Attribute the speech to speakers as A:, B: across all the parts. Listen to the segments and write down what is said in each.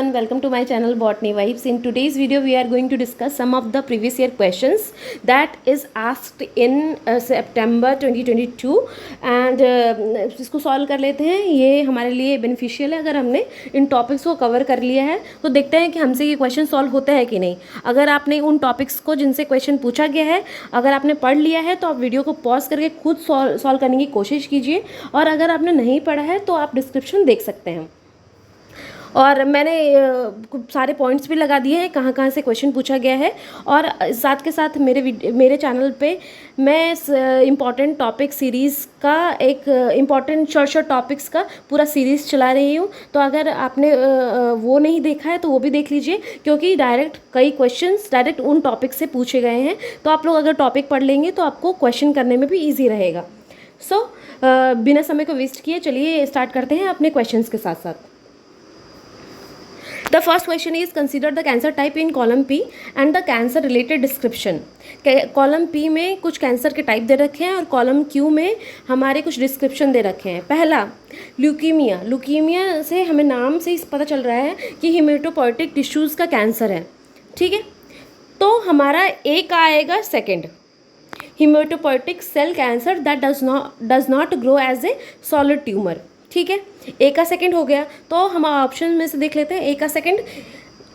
A: everyone, welcome to my channel Botany Vibes. In today's video we are going to discuss some of the previous year questions that is asked in September 2022 and इसको solve कर लेते हैं. ये हमारे लिए beneficial है. अगर हमने इन टॉपिक्स को कवर कर लिया है तो देखते हैं कि हमसे ये क्वेश्चन सॉल्व होता है कि नहीं. अगर आपने उन टॉपिक्स को जिनसे क्वेश्चन पूछा गया है अगर आपने पढ़ लिया है तो आप वीडियो को पॉज करके खुद सॉल्व करने की कोशिश कीजिए, और अगर आपने नहीं पढ़ा है तो आप डिस्क्रिप्शन देख सकते हैं. और मैंने सारे पॉइंट्स भी लगा दिए हैं कहाँ कहाँ से क्वेश्चन पूछा गया है. और साथ के साथ मेरे चैनल पे मैं इम्पॉर्टेंट टॉपिक सीरीज़ का एक इम्पॉर्टेंट शॉर्ट टॉपिक्स का पूरा सीरीज़ चला रही हूँ. तो अगर आपने वो नहीं देखा है तो वो भी देख लीजिए, क्योंकि कई क्वेश्चंस डायरेक्ट उन टॉपिक से पूछे गए हैं. तो आप लोग अगर टॉपिक पढ़ लेंगे तो आपको क्वेश्चन करने में भी ईजी रहेगा. सो बिना समय को वेस्ट किए चलिए स्टार्ट करते हैं अपने क्वेश्चंस के साथ साथ. The first question is consider the cancer type in column P and the cancer related description. Column P में कुछ कैंसर के टाइप दे रखे हैं और कॉलम Q में हमारे कुछ डिस्क्रिप्शन दे रखे हैं. पहला ल्यूकीमिया. ल्यूकीमिया से हमें नाम से ही पता चल रहा है कि हीमेटोपोइटिक टिश्यूज़ का कैंसर है. ठीक है, तो हमारा ए का आएगा second, hematopoietic cell cancer that does not grow as a solid tumor. ठीक है, ए का सेकंड हो गया. तो हम ऑप्शन में से देख लेते हैं. ए का सेकंड,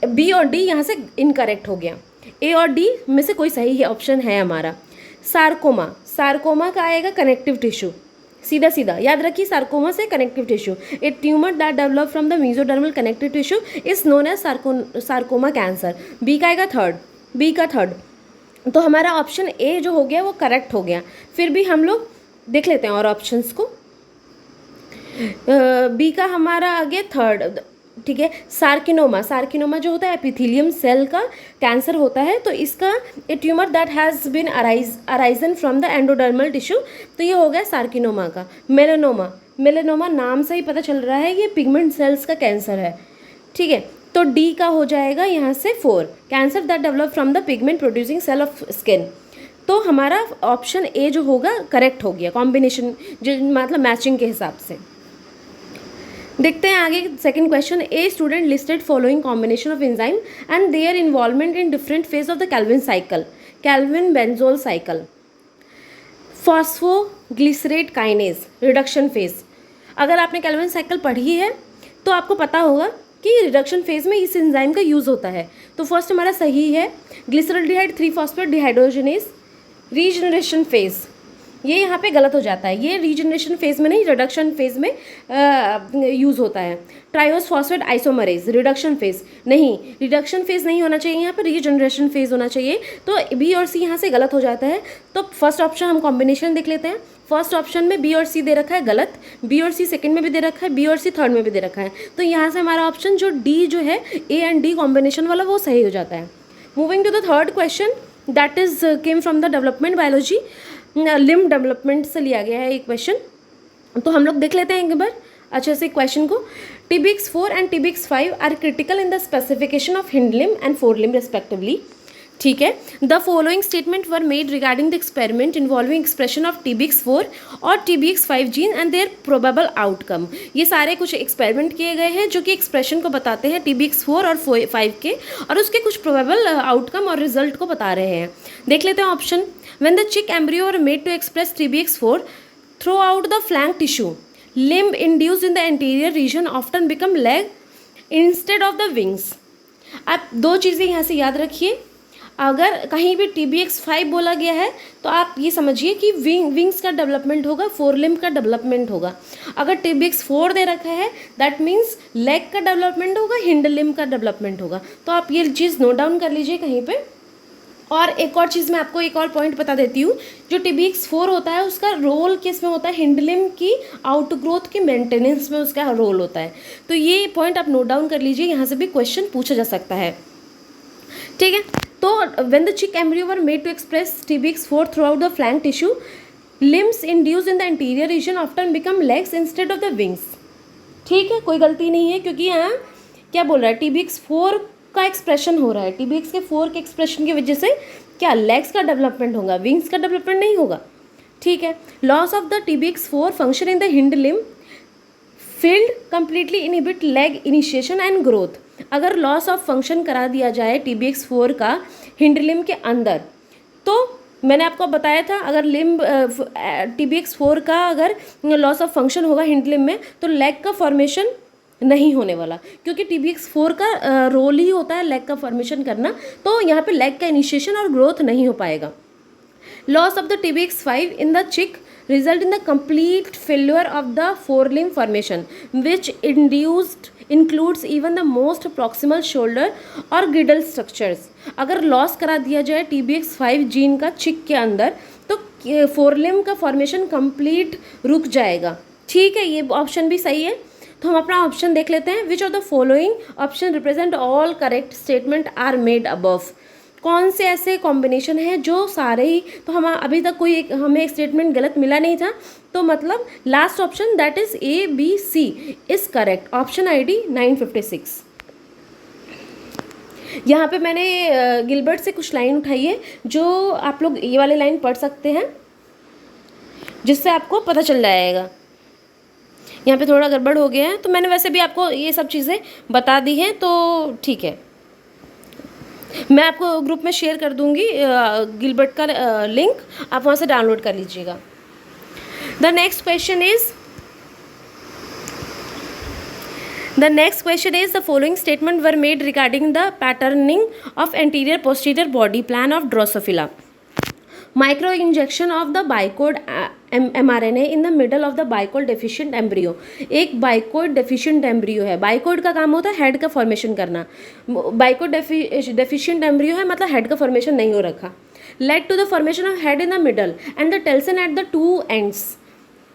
A: बी और डी यहाँ से इनकरेक्ट हो गया. ए और डी में से कोई सही ऑप्शन है हमारा. सार्कोमा. सार्कोमा का आएगा कनेक्टिव टिश्यू. सीधा सीधा याद रखिए, सार्कोमा से connective tissue. A tumor that develop from the mesodermal connective tissue is known as sarcoma cancer. B का आएगा थर्ड. बी का थर्ड. तो हमारा ऑप्शन ए जो हो गया वो करेक्ट हो गया. फिर भी हम लोग देख लेते हैं और ऑप्शंस को. बी का हमारा आगे थर्ड. ठीक है, सार्किनोमा. सार्किनोमा जो होता है एपिथेलियम सेल का कैंसर होता है. तो इसका a tumor that has been arisen from the endodermal tissue. तो ये हो गया सार्किनोमा का. मेलानोमा. मेलानोमा नाम से ही पता चल रहा है ये पिगमेंट सेल्स का कैंसर है. ठीक है, तो डी का हो जाएगा यहाँ से 4, cancer that develop from the pigment producing cell of skin. तो हमारा ऑप्शन ए जो होगा करेक्ट हो गया, कॉम्बिनेशन जो मतलब मैचिंग के हिसाब से. देखते हैं आगे second question. A student listed following combination of enzyme and their involvement in different phase of the Calvin cycle. Calvin Benson cycle. Phosphoglycerate kinase reduction phase. अगर आपने कैल्विन साइकिल पढ़ी है तो आपको पता होगा कि रिडक्शन फेज में इस एंजाइम का यूज़ होता है. तो फर्स्ट हमारा सही है, ग्लिसरल्डिहाइड 3-फॉस्फेट डिहाइड्रोजनेज रीजनरेशन फेज. ये यहाँ पे गलत हो जाता है. ये रीजनरेशन फेज में नहीं, रिडक्शन फेज में यूज़ होता है. Triose phosphate isomerase reduction phase नहीं, रिडक्शन फेज नहीं होना चाहिए, यहाँ पर रीजनरेशन फेज होना चाहिए. तो बी और सी यहाँ से गलत हो जाता है. तो फर्स्ट ऑप्शन हम कॉम्बिनेशन देख लेते हैं. फर्स्ट ऑप्शन में बी और सी दे रखा है गलत, बी और सी सेकंड में भी दे रखा है, बी और सी थर्ड में भी दे रखा है. तो यहाँ से हमारा ऑप्शन जो डी जो है ए एंड डी कॉम्बिनेशन वाला वो सही हो जाता है. Moving to the third question that is came from the development biology. Limb development से लिया गया है एक क्वेश्चन. तो हम लोग देख लेते हैं एक बार अच्छे से क्वेश्चन को. TBX4 and TBX5 are critical in the specification of hind limb and fore limb respectively. ठीक है, the following statement were made regarding the experiment involving expression of TBX4 और TBX5 gene and their probable outcome. ये सारे कुछ experiment किए गए हैं जो कि एक्सप्रेशन को बताते हैं TBX4 और 5 के, और उसके कुछ प्रोबेबल आउटकम और रिजल्ट को बता रहे हैं. देख लेते हैं option. When the chick embryo were made to express TBX4 throughout the flank tissue, limb induced in the anterior region often become leg instead of the wings. आप दो चीज़ें यहाँ से याद रखिए. अगर कहीं भी TBX5 बोला गया है तो आप ये समझिए कि विंग्स का डेवलपमेंट होगा, फोर लिम्ब का डेवलपमेंट होगा. अगर TBX4 दे रखा है दैट मीन्स लेग का डेवलपमेंट होगा, हिंड लिम्ब का डेवलपमेंट होगा. तो आप ये चीज़ नोट डाउन कर लीजिए कहीं पे. और एक और चीज़ मैं आपको एक और पॉइंट बता देती हूँ. जो TBX4 होता है उसका रोल किस में होता है, हिंडलिम की आउटग्रोथ की मेंटेनेंस में उसका रोल होता है. तो ये पॉइंट आप नोट डाउन कर लीजिए, यहाँ से भी क्वेश्चन पूछा जा सकता है. ठीक है, तो when the chick embryo were made to express TBX4 throughout the flank tissue, limbs induced in the interior region often become legs instead of the wings. ठीक है, कोई गलती नहीं है, क्योंकि यहाँ क्या बोल रहा है, TBX4 का एक्सप्रेशन हो रहा है. TBX4 के एक्सप्रेशन की वजह से क्या लेग्स का डेवलपमेंट होगा, विंग्स का डेवलपमेंट नहीं होगा. ठीक है, loss of the TBX4 function in the hind limb field completely inhibit leg initiation and growth. अगर लॉस ऑफ फंक्शन करा दिया जाए TBX4 का हिंड लिम्ब के अंदर, तो मैंने आपको बताया था अगर लिम्ब TBX4 का अगर लॉस ऑफ फंक्शन होगा हिंड लिम्ब में तो लेग का फॉर्मेशन नहीं होने वाला, क्योंकि TBX4 का रोल ही होता है लेग का फॉर्मेशन करना, तो यहाँ पे लेग का इनिशिएशन और ग्रोथ नहीं हो पाएगा। Loss of the TBX5 in the चिक result in the complete failure of the forelimb formation which includes even the most proximal shoulder or girdle structures। अगर लॉस करा दिया जाए TBX5 जीन का चिक के अंदर तो फोरलिम्ब का फॉर्मेशन कंप्लीट रुक जाएगा। ठीक है, ये ऑप्शन भी सही है। तो हम अपना ऑप्शन देख लेते हैं। Which of the following option represent all correct statement are made above. कौन से ऐसे कॉम्बिनेशन है जो सारे ही, तो हम अभी तक कोई हमें एक स्टेटमेंट गलत मिला नहीं था, तो मतलब last option that is ABC is correct. Option ID 956। यहाँ पे मैंने गिलबर्ट से कुछ लाइन उठाई है जो आप लोग ये वाले लाइन पढ़ सकते हैं, जिससे आपको पता चल जाएगा। यहाँ पे थोड़ा गड़बड़ हो गया है, तो मैंने वैसे भी आपको ये सब चीज़ें बता दी हैं, तो ठीक है। मैं आपको ग्रुप में शेयर कर दूंगी गिलबर्ट का लिंक, आप वहाँ से डाउनलोड कर लीजिएगा। The next question is the following statement were made regarding the patterning of anterior posterior body plan of Drosophila. Micro injection of the bicoid mRNA in the middle of the bicoid deficient embryo. एक bicoid deficient embryo है। Bicoid का काम होता है head का formation करना। Bicoid deficient embryo है, मतलब हेड का फॉर्मेशन नहीं हो रखा। Led to the formation of head in the middle and the telson at the two ends.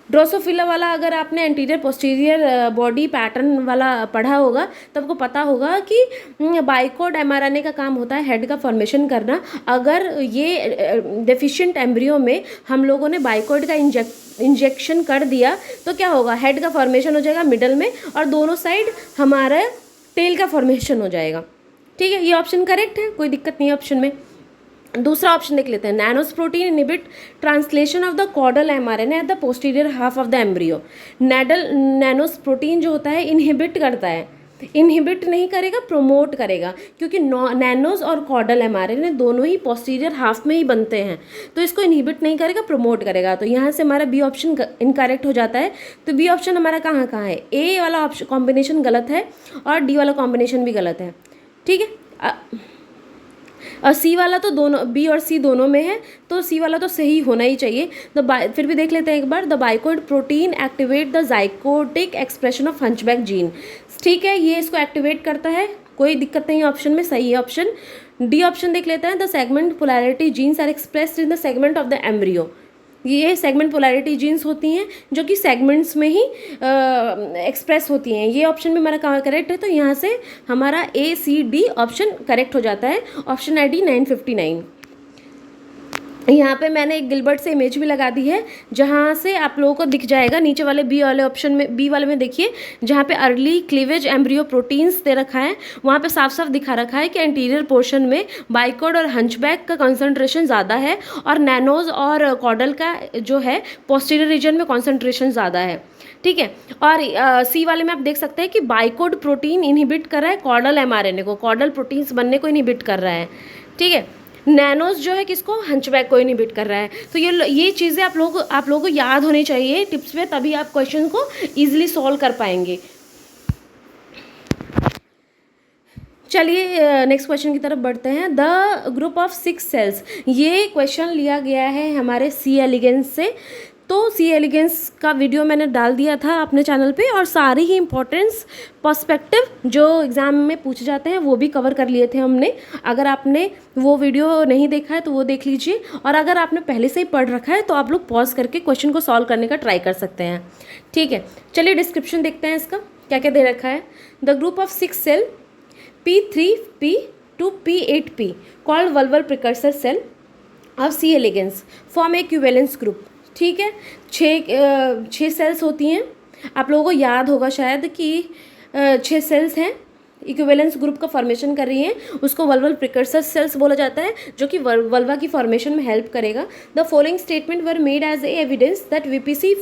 A: Drosophila वाला अगर आपने एंटीरियर पोस्टीरियर बॉडी पैटर्न वाला पढ़ा होगा तो आपको पता होगा कि बाइकोड mRNA का काम होता है हेड का फॉर्मेशन करना। अगर ये डेफिशिएंट एम्ब्रियो में हम लोगों ने बाइकोड का इंजेक्शन कर दिया तो क्या होगा, हेड का फॉर्मेशन हो जाएगा मिडल में और दोनों साइड हमारा टेल का फॉर्मेशन हो जाएगा। ठीक है, ये ऑप्शन करेक्ट है, कोई दिक्कत नहीं है ऑप्शन में। दूसरा ऑप्शन देख लेते हैं। Nanos protein inhibit translation of the caudal mRNA at the posterior half of the embryo. Nanos protein जो होता है इनहिबिट करता है, इनहिबिट नहीं करेगा, प्रोमोट करेगा, क्योंकि नैनोस और कॉर्डल mRNA दोनों ही पोस्टीरियर हाफ में ही बनते हैं, तो इसको इनहिबिट नहीं करेगा, प्रमोट करेगा। तो यहाँ से हमारा बी ऑप्शन इनकरेक्ट हो जाता है। तो बी ऑप्शन हमारा कहाँ कहाँ है, ए वाला ऑप्शन कॉम्बिनेशन गलत है और डी वाला कॉम्बिनेशन भी गलत है। ठीक है, और सी वाला तो दोनों, बी और सी दोनों में है, तो सी वाला तो सही होना ही चाहिए। फिर भी देख लेते हैं एक बार। The bicoid protein activate the zygotic expression of hunchback gene. ठीक है, ये इसको एक्टिवेट करता है, कोई दिक्कत नहीं है ऑप्शन में, सही है ऑप्शन। डी ऑप्शन देख लेते हैं। The segment polarity genes are expressed in the segment of the embryo. ये सेगमेंट पोलैरिटी जीन्स होती हैं जो कि सेगमेंट्स में ही एक्सप्रेस होती हैं। ये ऑप्शन भी हमारा कहाँ करेक्ट है, तो यहाँ से हमारा ACD ऑप्शन करेक्ट हो जाता है। Option ID 959। यहाँ पे मैंने एक गिलबर्ट से इमेज भी लगा दी है, जहाँ से आप लोगों को दिख जाएगा नीचे वाले बी वाले ऑप्शन में। बी वाले में देखिए, जहाँ पे अर्ली क्लीवेज एम्ब्रियो प्रोटीन्स दे रखा है, वहाँ पे साफ साफ दिखा रखा है कि एंटीरियर पोर्शन में बाइकोड और हंचबैक का कॉन्सेंट्रेशन ज़्यादा है और नैनोज और कॉर्डल का जो है पोस्टीरियर रीजन में कॉन्सेंट्रेशन ज़्यादा है। ठीक है, और सी वाले में आप देख सकते हैं कि बाइकोड प्रोटीन इनहिबिट कर रहा है कॉर्डल mRNA को, कॉर्डल प्रोटीन्स बनने को इनहिबिट कर रहा है। ठीक है, नैनोस जो है किसको, हंचबैक को इनहिबिट कर रहा है। तो ये चीज़ें आप लोगों को याद होनी चाहिए टिप्स पे, तभी आप क्वेश्चन को ईजिली सॉल्व कर पाएंगे। चलिए नेक्स्ट क्वेश्चन की तरफ बढ़ते हैं। द ग्रुप ऑफ 6 सेल्स, ये क्वेश्चन लिया गया है हमारे सी एलिगेंस से। तो सी एलिगेंस का वीडियो मैंने डाल दिया था अपने चैनल पे, और सारी ही इंपॉर्टेंस पर्सपेक्टिव जो एग्ज़ाम में पूछे जाते हैं वो भी कवर कर लिए थे हमने। अगर आपने वो वीडियो नहीं देखा है तो वो देख लीजिए, और अगर आपने पहले से ही पढ़ रखा है तो आप लोग पॉज करके क्वेश्चन को सॉल्व करने का ट्राई कर सकते हैं। ठीक है, चलिए डिस्क्रिप्शन देखते हैं इसका क्या क्या दे रखा है। The group of 6 cell P3P to P8P called vulval precursor cell of C elegans form a equivalence group। ठीक है, 6 सेल्स होती हैं। आप लोगों को याद होगा शायद कि 6 सेल्स हैं, इक्विवेलेंस ग्रुप का फॉर्मेशन कर रही हैं, उसको वल्वल प्रिकर्सर सेल्स बोला जाता है, जो कि वल्वा की फॉर्मेशन में हेल्प करेगा। The following statement were made as a evidence that VPC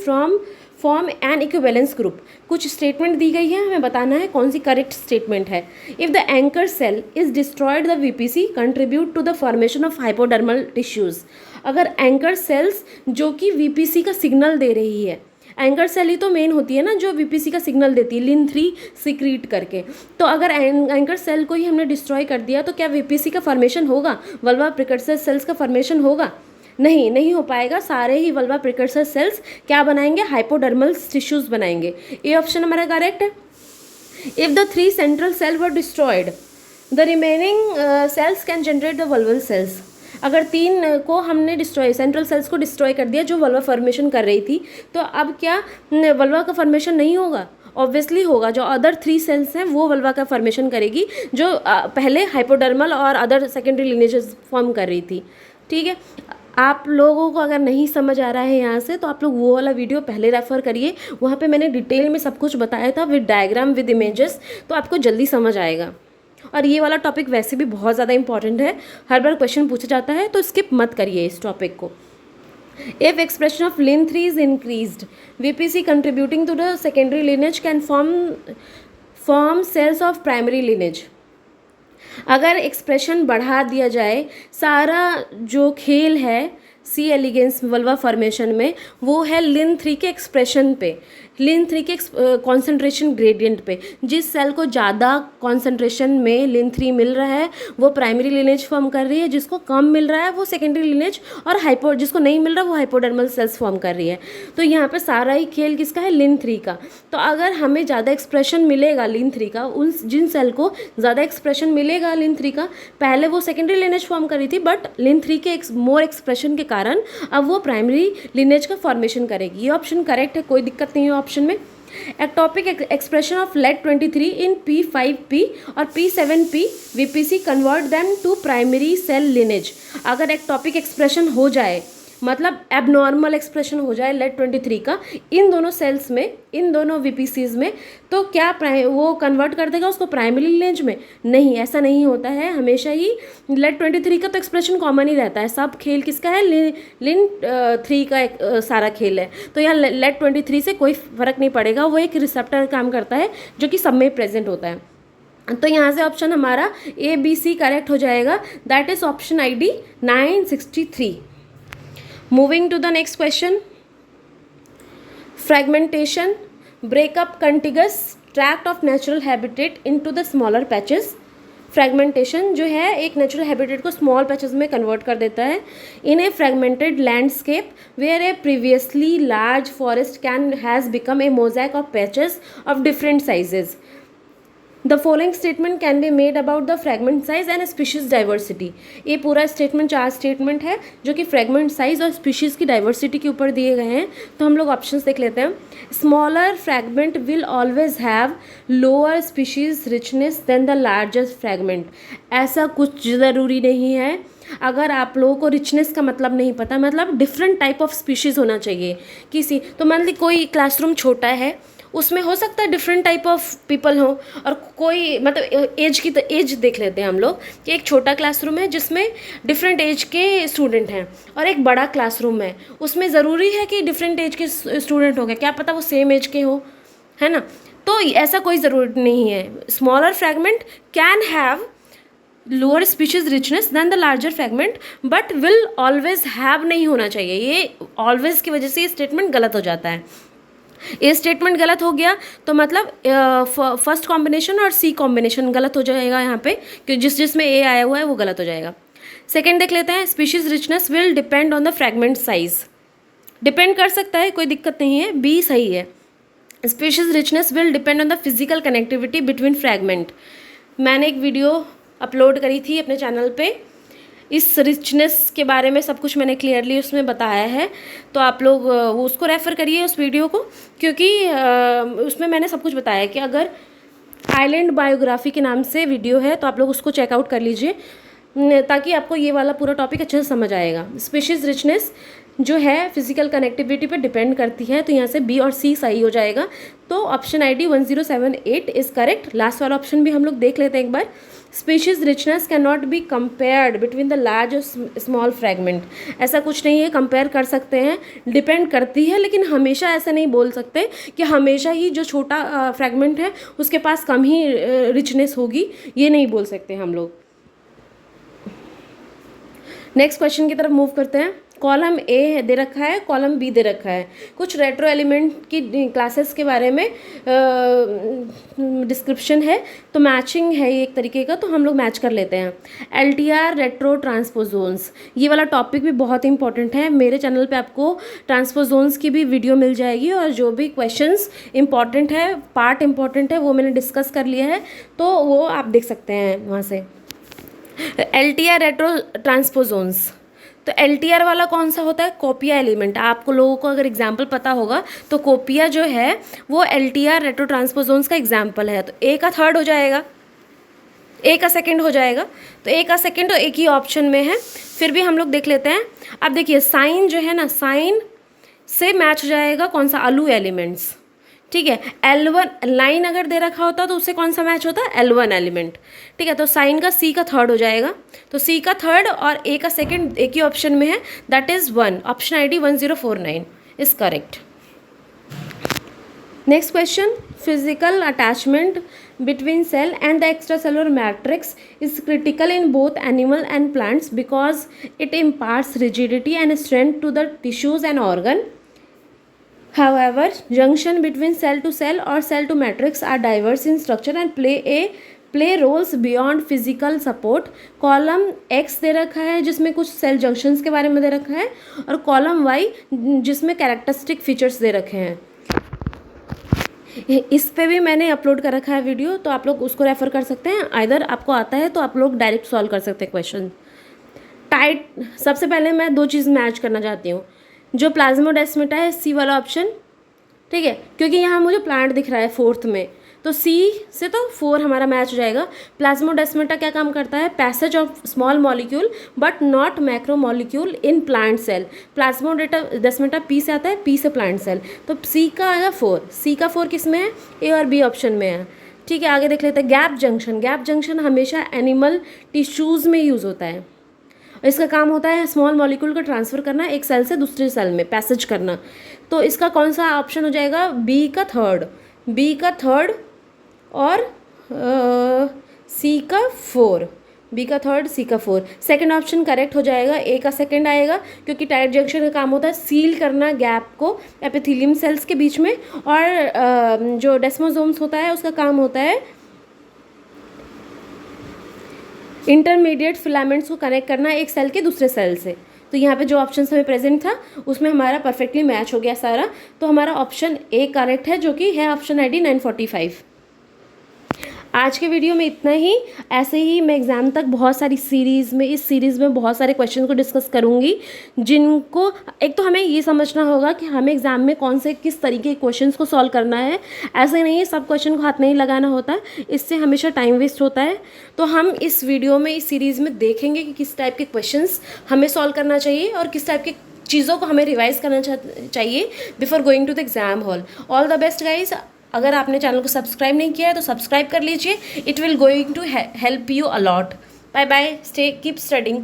A: form an equivalence group. कुछ स्टेटमेंट दी गई है, हमें बताना है कौन सी करेक्ट स्टेटमेंट है। If the anchor cell is destroyed the VPC contribute to the formation of hypodermal tissues. अगर एंकर सेल्स जो कि वीपीसी का सिग्नल दे रही है, एंकर सेल ही तो मेन होती है ना जो वीपीसी का सिग्नल देती है लिन-3 सिक्रीट करके, तो अगर एंकर सेल को ही हमने डिस्ट्रॉय कर दिया तो क्या वीपीसी का फॉर्मेशन होगा, वल्वा प्रिकर्सर सेल्स का फॉर्मेशन होगा? नहीं हो पाएगा। सारे ही वल्वा प्रिकर्सर सेल्स क्या बनाएंगे, हाइपोडर्मल टिश्यूज़ बनाएंगे। ये ऑप्शन हमारा करेक्ट है। If the 3 central cell were destroyed the remaining cells can generate the vulval cells. अगर 3 को हमने डिस्ट्रॉय, सेंट्रल सेल्स को डिस्ट्रॉय कर दिया जो वल्वा फॉर्मेशन कर रही थी, तो अब क्या वल्वा का फॉर्मेशन नहीं होगा? ऑब्वियसली होगा। जो अदर 3 सेल्स हैं वो वल्वा का फॉर्मेशन करेगी जो पहले हाइपोडर्मल और अदर सेकेंडरी लिनेजेस फॉर्म कर रही थी। ठीक है, आप लोगों को अगर नहीं समझ आ रहा है यहाँ से तो आप लोग वो वाला वीडियो पहले रेफ़र करिए, वहाँ पे मैंने डिटेल में सब कुछ बताया था विद डायग्राम विद इमेजेस, तो आपको जल्दी समझ आएगा। और ये वाला टॉपिक वैसे भी बहुत ज़्यादा इंपॉर्टेंट है, हर बार क्वेश्चन पूछा जाता है, तो स्किप मत करिए इस टॉपिक को। If expression of lin three is increased VPC contributing to the secondary lineage can form cells of primary lineage. अगर एक्सप्रेशन बढ़ा दिया जाए, सारा जो खेल है सी एलिगेंस वल्वा फॉर्मेशन में वो है लिन-3 के एक्सप्रेशन पे, लिन-3 के कॉन्सेंट्रेशन ग्रेडियंट पे। जिस सेल को ज़्यादा कॉन्सेंट्रेशन में लिन-3 मिल रहा है वो प्राइमरी लिनेज फॉर्म कर रही है, जिसको कम मिल रहा है वो सेकेंडरी लिनेज, और जिसको नहीं मिल रहा वो हाइपोडर्मल सेल्स फॉर्म कर रही है। तो यहाँ पे सारा ही खेल किसका है, लिन-3 का। तो अगर हमें ज़्यादा एक्सप्रेशन मिलेगा लिन-3 का, उन जिन सेल को ज़्यादा एक्सप्रेशन मिलेगा लिन-3 का, पहले वो सेकेंडरी लिनेज फॉर्म कर रही थी बट लिन-3 के मोर एक्सप्रेशन के कारण अब वो प्राइमरी लिनेज का फॉर्मेशन करेगी। ये ऑप्शन करेक्ट है, कोई दिक्कत नहीं है ऑप्शन में। एक्टोपिक एक्सप्रेशन ऑफ लेड-23 इन P5P और P7P VPC convert them to primary cell lineage. अगर एक्टोपिक एक्सप्रेशन हो जाए, मतलब एबनॉर्मल एक्सप्रेशन हो जाए लेड-23 का इन दोनों सेल्स में, इन दोनों वीपीसीज में, तो क्या वो कन्वर्ट कर देगा उसको प्राइमरी लिनेज में? नहीं, ऐसा नहीं होता है। हमेशा ही लेड-23 का तो एक्सप्रेशन कॉमन ही रहता है। सब खेल किसका है, लिन-3 का सारा खेल है। तो यहाँ लेड-23 से कोई फ़र्क नहीं पड़ेगा, वो एक रिसेप्टर काम करता है जो कि सब में प्रेजेंट होता है। तो यहाँ से ऑप्शन हमारा ABC करेक्ट हो जाएगा, that is option ID 963। Moving to the next question, fragmentation, break up contiguous tract of natural habitat into the smaller patches। Fragmentation जो है एक नेचुरल हैबिटेट को स्मॉल पैचेस में कन्वर्ट कर देता है। In a fragmented landscape where a previously large forest can has become a mosaic of patches of different sizes. The following statement can be made about the fragment size and species diversity. ये पूरा statement 4 statement है जो कि fragment size और species की diversity के ऊपर दिए गए हैं। तो हम लोग ऑप्शंस देख लेते हैं। Smaller fragment will always have lower species richness than the largest fragment. ऐसा कुछ ज़रूरी नहीं है। अगर आप लोगों को रिचनेस का मतलब नहीं पता, मतलब डिफरेंट टाइप ऑफ स्पीशीज़ होना चाहिए किसी, तो मान ली कोई क्लासरूम छोटा है, उसमें हो सकता है डिफरेंट टाइप ऑफ पीपल हो, और कोई मतलब एज की, तो एज देख लेते हैं हम लोग कि एक छोटा क्लासरूम है जिसमें डिफरेंट एज के स्टूडेंट हैं, और एक बड़ा क्लासरूम है उसमें ज़रूरी है कि डिफरेंट एज के स्टूडेंट होंगे, क्या पता वो सेम एज के हो, है ना। तो ऐसा कोई ज़रूरत नहीं है। Smaller fragment can have lower species richness than the larger fragment but will always have नहीं होना चाहिए। ये ऑलवेज की वजह से ये स्टेटमेंट गलत हो जाता है। ये स्टेटमेंट गलत हो गया तो मतलब फर्स्ट कॉम्बिनेशन और सी कॉम्बिनेशन गलत हो जाएगा यहाँ पे, कि जिसमें ए आया हुआ है वो गलत हो जाएगा। सेकंड देख लेते हैं, species richness will depend on the fragment size. Depend कर सकता है, कोई दिक्कत नहीं है, बी सही है। Species richness will depend on the physical connectivity between fragment. मैंने एक वीडियो अपलोड करी थी अपने चैनल पे, इस रिचनेस के बारे में सब कुछ मैंने क्लियरली उसमें बताया है, तो आप लोग उसको रेफ़र करिए उस वीडियो को, क्योंकि उसमें मैंने सब कुछ बताया कि अगर आइलैंड बायोग्राफी के नाम से वीडियो है तो आप लोग उसको चेकआउट कर लीजिए, ताकि आपको ये वाला पूरा टॉपिक अच्छे से समझ आएगा। स्पीशीज़ रिचनेस जो है फिजिकल कनेक्टिविटी पे डिपेंड करती है, तो यहाँ से बी और सी सही हो जाएगा। तो option ID 1078 is correct. Last वाला ऑप्शन भी हम लोग देख लेते हैं एक बार। Species richness can not be compared between the large और स्मॉल फ्रैगमेंट। ऐसा कुछ नहीं है, कंपेयर कर सकते हैं, डिपेंड करती है, लेकिन हमेशा ऐसा नहीं बोल सकते कि हमेशा ही जो छोटा फ्रैगमेंट है उसके पास कम ही रिचनेस होगी, ये नहीं बोल सकते हम लोग। नेक्स्ट क्वेश्चन की तरफ मूव करते हैं। कॉलम ए दे रखा है, कॉलम बी दे रखा है। कुछ रेट्रो एलिमेंट की क्लासेस के बारे में डिस्क्रिप्शन है, तो मैचिंग है ये एक तरीके का, तो हम लोग मैच कर लेते हैं। LTR रेट्रो ट्रांसपोजोन्स, ये वाला टॉपिक भी बहुत इंपॉर्टेंट है। मेरे चैनल पे आपको ट्रांसपोजोन्स की भी वीडियो मिल जाएगी, और जो भी क्वेश्चंस इंपॉर्टेंट है, पार्ट इंपॉर्टेंट है, वो मैंने डिस्कस कर लिया है, तो वो आप देख सकते हैं वहाँ से। LTR रेट्रो ट्रांसपोजोन्स, तो LTR वाला कौन सा होता है? कोपिया एलिमेंट। आपको लोगों को अगर एग्जाम्पल पता होगा तो कोपिया जो है वो LTR रेट्रो ट्रांसपोजोन्स का एग्जाम्पल है। तो ए का थर्ड हो जाएगा, ए का सेकंड हो जाएगा, तो ए का सेकंड तो एक ही ऑप्शन में है। फिर भी हम लोग देख लेते हैं। अब देखिए साइन जो है ना, साइन से मैच हो जाएगा कौन सा? अलू एलिमेंट्स, ठीक है। L1 लाइन अगर दे रखा होता तो उससे कौन सा मैच होता है? L1 एलिमेंट, ठीक है। तो साइन का सी का थर्ड हो जाएगा, तो सी का थर्ड और ए का सेकंड एक ही ऑप्शन में है, that is 1। Option ID 1049 is correct. Next question, physical attachment between cell and the extracellular matrix is critical in both animal and plants because it imparts rigidity and strength to the tissues and organ. However, junction between cell to cell or cell to matrix are diverse in structure and play roles beyond physical support. Column X दे रखा है जिसमें कुछ cell junctions के बारे में दे रखा है, और कॉलम Y जिसमें कैरेक्टरिस्टिक फीचर्स दे रखे हैं। इस पे भी मैंने अपलोड कर रखा है वीडियो, तो आप लोग उसको रेफर कर सकते हैं। आइदर आपको आता है तो आप लोग डायरेक्ट सॉल्व कर सकते हैं क्वेश्चन। टाइट, सबसे पहले मैं दो चीज़ मैच करना चाहती हूँ। जो प्लाज्मोडेस्माटा है सी वाला ऑप्शन, ठीक है, क्योंकि यहाँ मुझे प्लांट दिख रहा है फोर्थ में, तो सी से तो 4 हमारा मैच हो जाएगा। प्लाज्मोडेस्माटा क्या काम करता है? Passage of small molecule but not macro molecule in plant cell. Plasmodesmata P से आता है, पी से प्लांट सेल, तो सी का आएगा 4। सी का 4 किस में है? ए और बी ऑप्शन में है, ठीक है। आगे देख लेते हैं गैप जंक्शन। गैप जंक्शन हमेशा एनिमल टिश्यूज़ में यूज़ होता है। इसका काम होता है स्मॉल मॉलिक्यूल को ट्रांसफ़र करना एक सेल से दूसरे सेल में, पैसेज करना। तो इसका कौन सा ऑप्शन हो जाएगा? बी का थर्ड, बी का थर्ड और सी का 4, बी का थर्ड, सी का 4। सेकंड ऑप्शन करेक्ट हो जाएगा, ए का सेकंड आएगा, क्योंकि टाइट जंक्शन का काम होता है सील करना गैप को एपिथेलियम सेल्स के बीच में, और जो डेस्मोसोम्स होता है उसका काम होता है इंटरमीडिएट फिलामेंट्स को कनेक्ट करना एक सेल के दूसरे सेल से। तो यहाँ पे जो ऑप्शन हमें प्रेजेंट था उसमें हमारा परफेक्टली मैच हो गया सारा, तो हमारा ऑप्शन ए करेक्ट है, जो कि है ऑप्शन ID 945। आज के वीडियो में इतना ही। ऐसे ही मैं एग्ज़ाम तक बहुत सारी सीरीज़ में, इस सीरीज़ में बहुत सारे क्वेश्चन को डिस्कस करूँगी, जिनको एक तो हमें ये समझना होगा कि हमें एग्ज़ाम में कौन से किस तरीके के क्वेश्चंस को सॉल्व करना है। ऐसे नहीं है सब क्वेश्चन को हाथ नहीं लगाना होता, इससे हमेशा टाइम वेस्ट होता है। तो हम इस वीडियो में, इस सीरीज़ में देखेंगे कि किस टाइप के क्वेश्चंस हमें सॉल्व करना चाहिए और किस टाइप के चीज़ों को हमें रिवाइज़ करना चाहिए before going to the exam hall. All the best guys. अगर आपने चैनल को सब्सक्राइब नहीं किया है तो सब्सक्राइब कर लीजिए, it will going to help you a lot. Bye bye, stay keep studying.